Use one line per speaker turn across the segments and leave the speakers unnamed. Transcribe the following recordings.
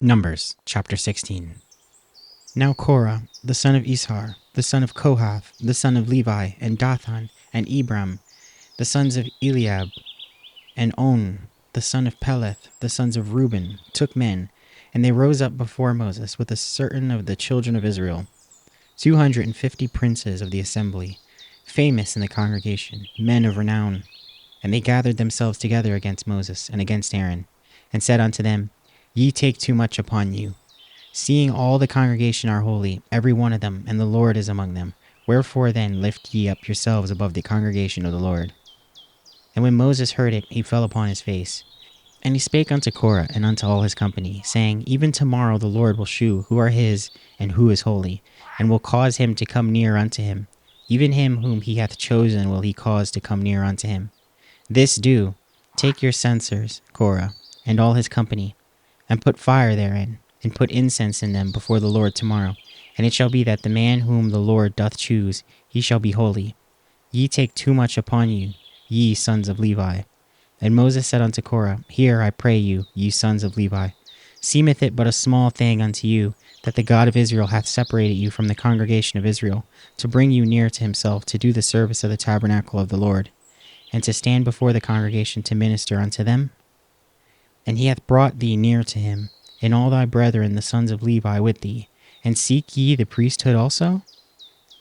Numbers chapter 16. Now Korah, the son of Ishar, the son of Kohath, the son of Levi, and Dathan, and Abram, the sons of Eliab, and On, the son of Peleth, the sons of Reuben, took men, and they rose up before Moses with a certain of the children of Israel, 250 princes of the assembly, famous in the congregation, men of renown. And they gathered themselves together against Moses and against Aaron, and said unto them, Ye take too much upon you. Seeing all the congregation are holy, every one of them, and the Lord is among them, wherefore then lift ye up yourselves above the congregation of the Lord? And when Moses heard it, he fell upon his face. And he spake unto Korah and unto all his company, saying, Even tomorrow the Lord will shew who are his and who is holy, and will cause him to come near unto him. Even him whom he hath chosen will he cause to come near unto him. This do, take your censers, Korah, and all his company, and put fire therein, and put incense in them before the Lord tomorrow. And it shall be that the man whom the Lord doth choose, he shall be holy. Ye take too much upon you, ye sons of Levi. And Moses said unto Korah, Hear, I pray you, ye sons of Levi. Seemeth it but a small thing unto you, that the God of Israel hath separated you from the congregation of Israel, to bring you near to himself, to do the service of the tabernacle of the Lord, and to stand before the congregation to minister unto them? And he hath brought thee near to him, and all thy brethren the sons of Levi with thee, and seek ye the priesthood also?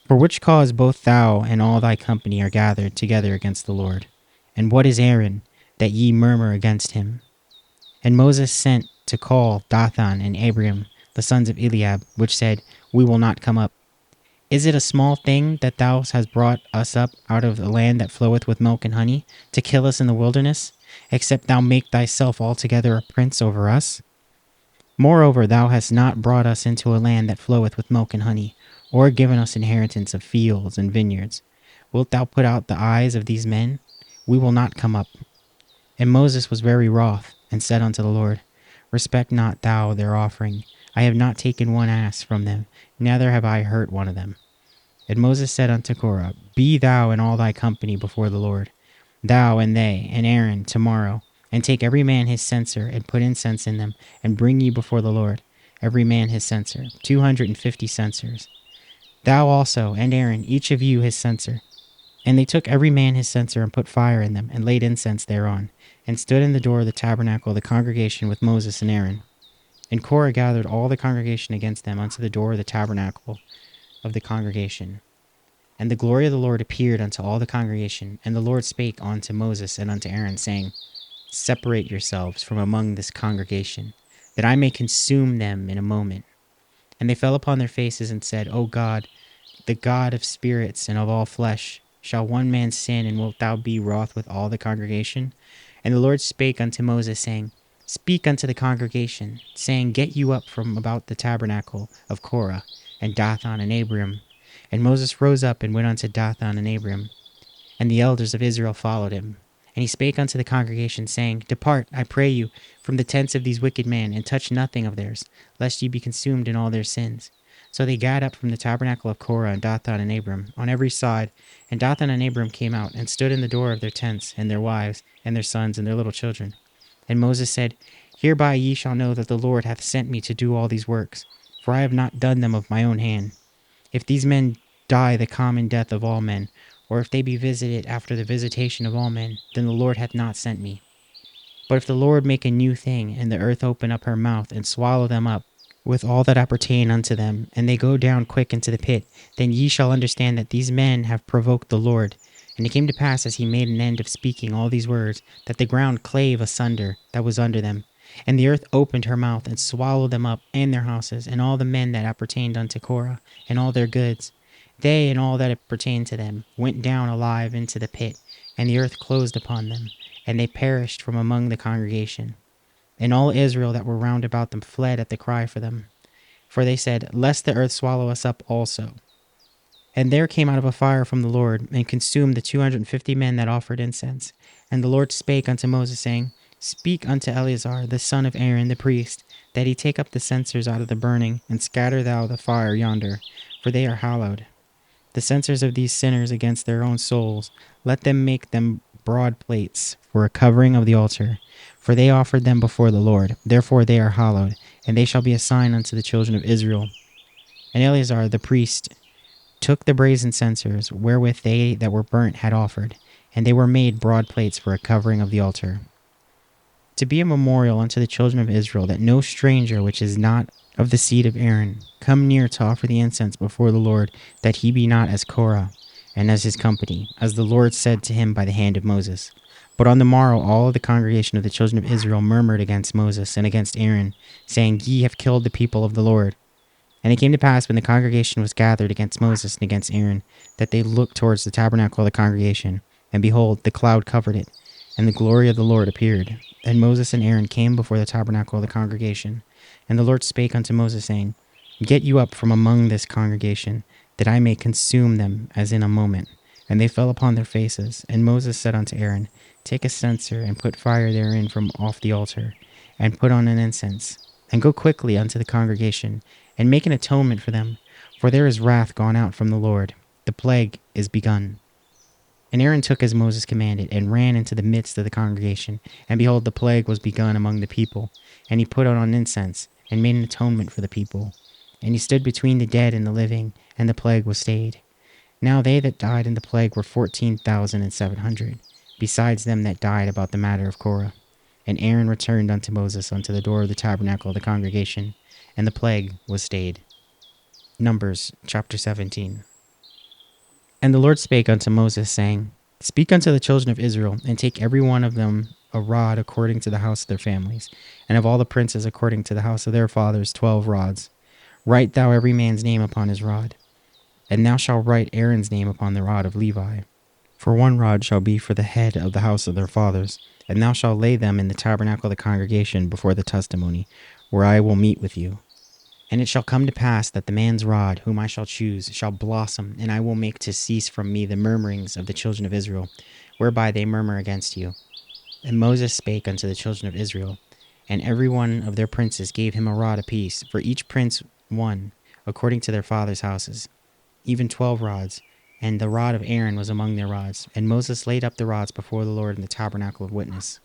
For which cause both thou and all thy company are gathered together against the Lord. And what is Aaron, that ye murmur against him? And Moses sent to call Dathan and Abiram, the sons of Eliab, which said, We will not come up. Is it a small thing that thou hast brought us up out of the land that floweth with milk and honey, to kill us in the wilderness, except thou make thyself altogether a prince over us? Moreover, thou hast not brought us into a land that floweth with milk and honey, or given us inheritance of fields and vineyards. Wilt thou put out the eyes of these men? We will not come up. And Moses was very wroth, and said unto the Lord, Respect not thou their offering. I have not taken one ass from them, neither have I hurt one of them. And Moses said unto Korah, Be thou and all thy company before the Lord, thou and they, and Aaron, tomorrow, and take every man his censer, and put incense in them, and bring ye before the Lord, every man his censer, 250 censers. Thou also, and Aaron, each of you his censer. And they took every man his censer, and put fire in them, and laid incense thereon, and stood in the door of the tabernacle of the congregation with Moses and Aaron. And Korah gathered all the congregation against them unto the door of the tabernacle of the congregation. And the glory of the Lord appeared unto all the congregation, and the Lord spake unto Moses and unto Aaron, saying, Separate yourselves from among this congregation, that I may consume them in a moment. And they fell upon their faces and said, O God, the God of spirits and of all flesh, shall one man sin, and wilt thou be wroth with all the congregation? And the Lord spake unto Moses, saying, Speak unto the congregation, saying, Get you up from about the tabernacle of Korah, and Dathan and Abiram. And Moses rose up and went unto Dathan and Abiram, and the elders of Israel followed him. And he spake unto the congregation, saying, Depart, I pray you, from the tents of these wicked men, and touch nothing of theirs, lest ye be consumed in all their sins. So they gat up from the tabernacle of Korah and Dathan and Abiram on every side, and Dathan and Abiram came out, and stood in the door of their tents, and their wives, and their sons, and their little children. And Moses said, Hereby ye shall know that the Lord hath sent me to do all these works, for I have not done them of my own hand. If these men die the common death of all men, or if they be visited after the visitation of all men, then the Lord hath not sent me. But if the Lord make a new thing, and the earth open up her mouth, and swallow them up, with all that appertain unto them, and they go down quick into the pit, then ye shall understand that these men have provoked the Lord. And it came to pass, as he made an end of speaking all these words, that the ground clave asunder that was under them, and the earth opened her mouth, and swallowed them up, and their houses, and all the men that appertained unto Korah, and all their goods. They and all that appertained to them went down alive into the pit, and the earth closed upon them, and they perished from among the congregation. And all Israel that were round about them fled at the cry for them. For they said, Lest the earth swallow us up also. And there came out of a fire from the Lord, and consumed the 250 men that offered incense. And the Lord spake unto Moses, saying, Speak unto Eleazar, the son of Aaron the priest, that he take up the censers out of the burning, and scatter thou the fire yonder, for they are hallowed. The censers of these sinners against their own souls, let them make them broad plates for a covering of the altar, for they offered them before the Lord, therefore they are hallowed, and they shall be a sign unto the children of Israel. And Eleazar the priest took the brazen censers wherewith they that were burnt had offered, and they were made broad plates for a covering of the altar, to be a memorial unto the children of Israel, that no stranger which is not of the seed of Aaron come near to offer the incense before the Lord, that he be not as Korah and as his company, as the Lord said to him by the hand of Moses. But on the morrow all the congregation of the children of Israel murmured against Moses and against Aaron, saying, Ye have killed the people of the Lord. And it came to pass, when the congregation was gathered against Moses and against Aaron, that they looked towards the tabernacle of the congregation, and behold, the cloud covered it, and the glory of the Lord appeared. And Moses and Aaron came before the tabernacle of the congregation. And the Lord spake unto Moses, saying, Get you up from among this congregation, that I may consume them as in a moment. And they fell upon their faces. And Moses said unto Aaron, Take a censer, and put fire therein from off the altar, and put on an incense, and go quickly unto the congregation, and make an atonement for them, for there is wrath gone out from the Lord. The plague is begun. And Aaron took as Moses commanded, and ran into the midst of the congregation. And behold, the plague was begun among the people. And he put on incense, and made an atonement for the people. And he stood between the dead and the living, and the plague was stayed. Now they that died in the plague were 14,700, besides them that died about the matter of Korah. And Aaron returned unto Moses unto the door of the tabernacle of the congregation, and the plague was stayed. Numbers chapter 17. And the Lord spake unto Moses, saying, Speak unto the children of Israel, and take every one of them a rod according to the house of their families, and of all the princes according to the house of their fathers 12 rods. Write thou every man's name upon his rod. And thou shalt write Aaron's name upon the rod of Levi. For one rod shall be for the head of the house of their fathers, and thou shalt lay them in the tabernacle of the congregation before the testimony, where I will meet with you. And it shall come to pass that the man's rod, whom I shall choose, shall blossom, and I will make to cease from me the murmurings of the children of Israel, whereby they murmur against you. And Moses spake unto the children of Israel, and every one of their princes gave him a rod apiece, for each prince one, according to their fathers' houses, even 12 rods. And the rod of Aaron was among their rods. And Moses laid up the rods before the Lord in the tabernacle of witness.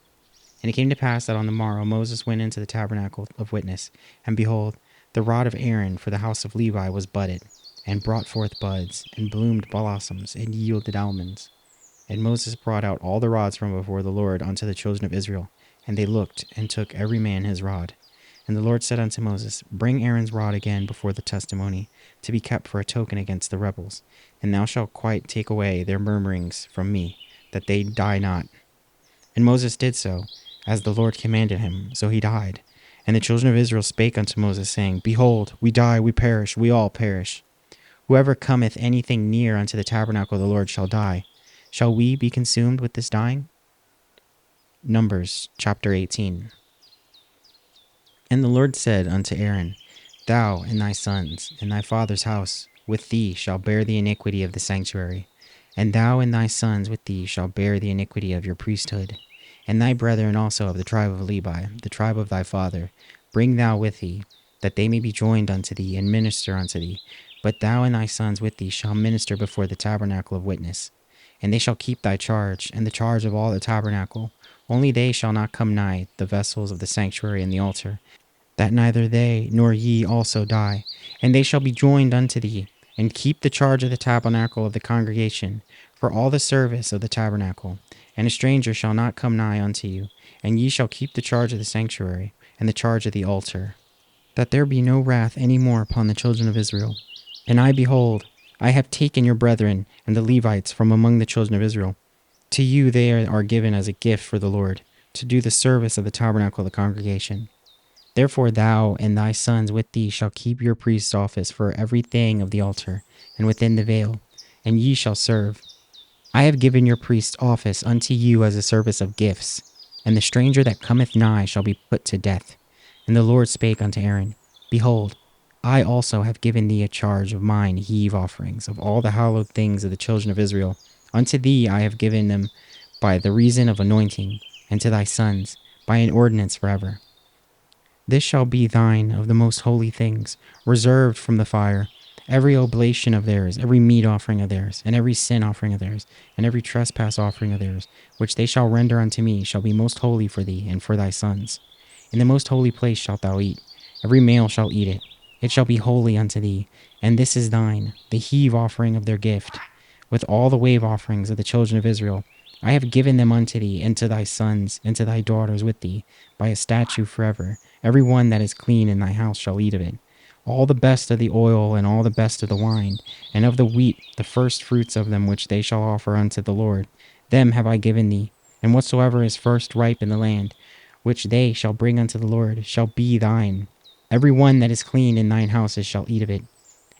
And it came to pass that on the morrow Moses went into the tabernacle of witness, and behold, the rod of Aaron for the house of Levi was budded, and brought forth buds, and bloomed blossoms, and yielded almonds. And Moses brought out all the rods from before the Lord unto the children of Israel, and they looked, and took every man his rod. And the Lord said unto Moses, Bring Aaron's rod again before the testimony, to be kept for a token against the rebels, and thou shalt quite take away their murmurings from me, that they die not. And Moses did so, as the Lord commanded him, so he died. And the children of Israel spake unto Moses, saying, Behold, we die, we perish, we all perish. Whoever cometh anything near unto the tabernacle of the Lord shall die. Shall we be consumed with this dying? Numbers chapter 18. And the Lord said unto Aaron, Thou and thy sons, and thy father's house, with thee shall bear the iniquity of the sanctuary. And thou and thy sons with thee shall bear the iniquity of your priesthood. And thy brethren also of the tribe of Levi, the tribe of thy father, bring thou with thee, that they may be joined unto thee, and minister unto thee. But thou and thy sons with thee shall minister before the tabernacle of witness. And they shall keep thy charge, and the charge of all the tabernacle. Only they shall not come nigh the vessels of the sanctuary and the altar, that neither they nor ye also die. And they shall be joined unto thee, and keep the charge of the tabernacle of the congregation, for all the service of the tabernacle. And a stranger shall not come nigh unto you, and ye shall keep the charge of the sanctuary, and the charge of the altar, that there be no wrath any more upon the children of Israel. And I, behold, I have taken your brethren and the Levites from among the children of Israel. To you they are given as a gift for the Lord, to do the service of the tabernacle of the congregation. Therefore thou and thy sons with thee shall keep your priest's office for everything of the altar, and within the veil, and ye shall serve. I have given your priest's office unto you as a service of gifts, and the stranger that cometh nigh shall be put to death. And the Lord spake unto Aaron, Behold, I also have given thee a charge of mine heave offerings of all the hallowed things of the children of Israel. Unto thee I have given them by the reason of anointing, and to thy sons by an ordinance forever. This shall be thine of the most holy things, reserved from the fire, every oblation of theirs, every meat offering of theirs, and every sin offering of theirs, and every trespass offering of theirs, which they shall render unto me, shall be most holy for thee and for thy sons. In the most holy place shalt thou eat. Every male shall eat it. It shall be holy unto thee, and this is thine, the heave offering of their gift, with all the wave offerings of the children of Israel. I have given them unto thee, and to thy sons, and to thy daughters with thee, by a statute forever. Every one that is clean in thy house shall eat of it. All the best of the oil, and all the best of the wine, and of the wheat, the first fruits of them which they shall offer unto the Lord, them have I given thee. And whatsoever is first ripe in the land, which they shall bring unto the Lord, shall be thine. Every one that is clean in thine houses shall eat of it.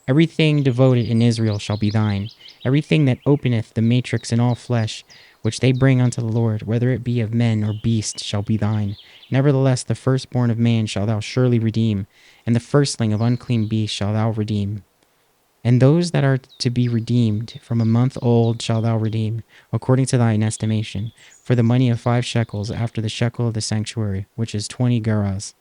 Everything devoted in Israel shall be thine. Everything that openeth the matrix in all flesh, which they bring unto the Lord, whether it be of men or beasts, shall be thine. Nevertheless, the firstborn of man shalt thou surely redeem, and the firstling of unclean beasts shalt thou redeem. And those that are to be redeemed from a month old shalt thou redeem, according to thine estimation, for the money of 5 shekels after the shekel of the sanctuary, which is 20 gerahs.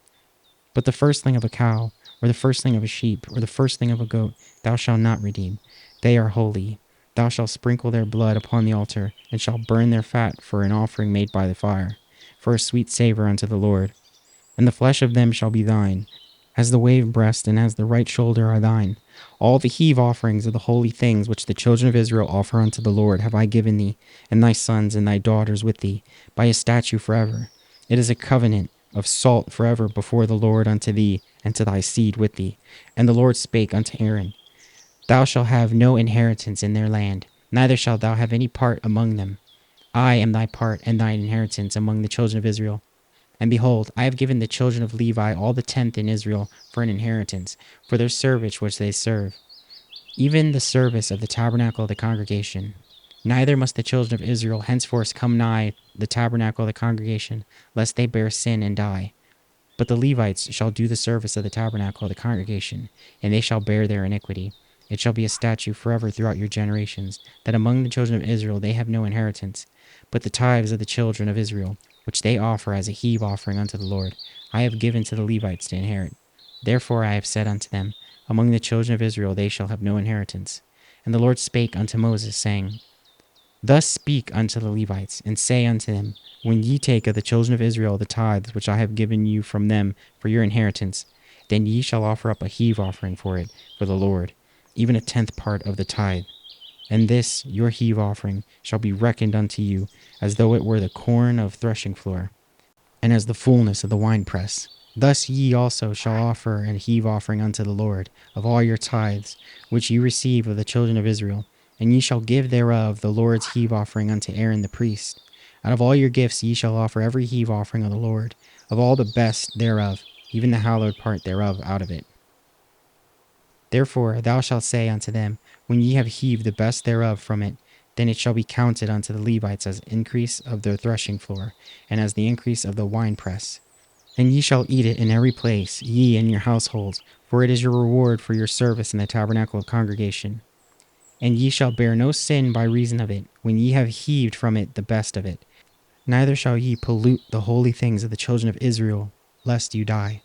But the firstling of a cow, or the firstling of a sheep, or the firstling of a goat, thou shalt not redeem. They are holy. Thou shalt sprinkle their blood upon the altar, and shalt burn their fat for an offering made by the fire, for a sweet savour unto the Lord. And the flesh of them shall be thine, as the wave breast and as the right shoulder are thine. All the heave offerings of the holy things which the children of Israel offer unto the Lord have I given thee, and thy sons and thy daughters with thee, by a statute forever. It is a covenant of salt forever before the Lord unto thee, and to thy seed with thee. And the Lord spake unto Aaron, Thou shalt have no inheritance in their land, neither shalt thou have any part among them. I am thy part and thine inheritance among the children of Israel. And behold, I have given the children of Levi all the tenth in Israel for an inheritance, for their service which they serve, even the service of the tabernacle of the congregation. Neither must the children of Israel henceforth come nigh the tabernacle of the congregation, lest they bear sin and die. But the Levites shall do the service of the tabernacle of the congregation, and they shall bear their iniquity. It shall be a statute forever throughout your generations, that among the children of Israel they have no inheritance. But the tithes of the children of Israel, which they offer as a heave offering unto the Lord, I have given to the Levites to inherit. Therefore I have said unto them, Among the children of Israel they shall have no inheritance. And the Lord spake unto Moses, saying, Thus speak unto the Levites, and say unto them, When ye take of the children of Israel the tithes which I have given you from them for your inheritance, then ye shall offer up a heave offering for it for the Lord, even a tenth part of the tithe. And this your heave offering shall be reckoned unto you, as though it were the corn of threshing floor, and as the fullness of the winepress. Thus ye also shall offer a heave offering unto the Lord of all your tithes, which ye receive of the children of Israel, and ye shall give thereof the Lord's heave offering unto Aaron the priest. Out of all your gifts ye shall offer every heave offering of the Lord, of all the best thereof, even the hallowed part thereof out of it. Therefore thou shalt say unto them, When ye have heaved the best thereof from it, then it shall be counted unto the Levites as increase of the threshing floor, and as the increase of the winepress. And ye shall eat it in every place, ye and your households, for it is your reward for your service in the tabernacle of congregation. And ye shall bear no sin by reason of it, when ye have heaved from it the best of it. Neither shall ye pollute the holy things of the children of Israel, lest you die.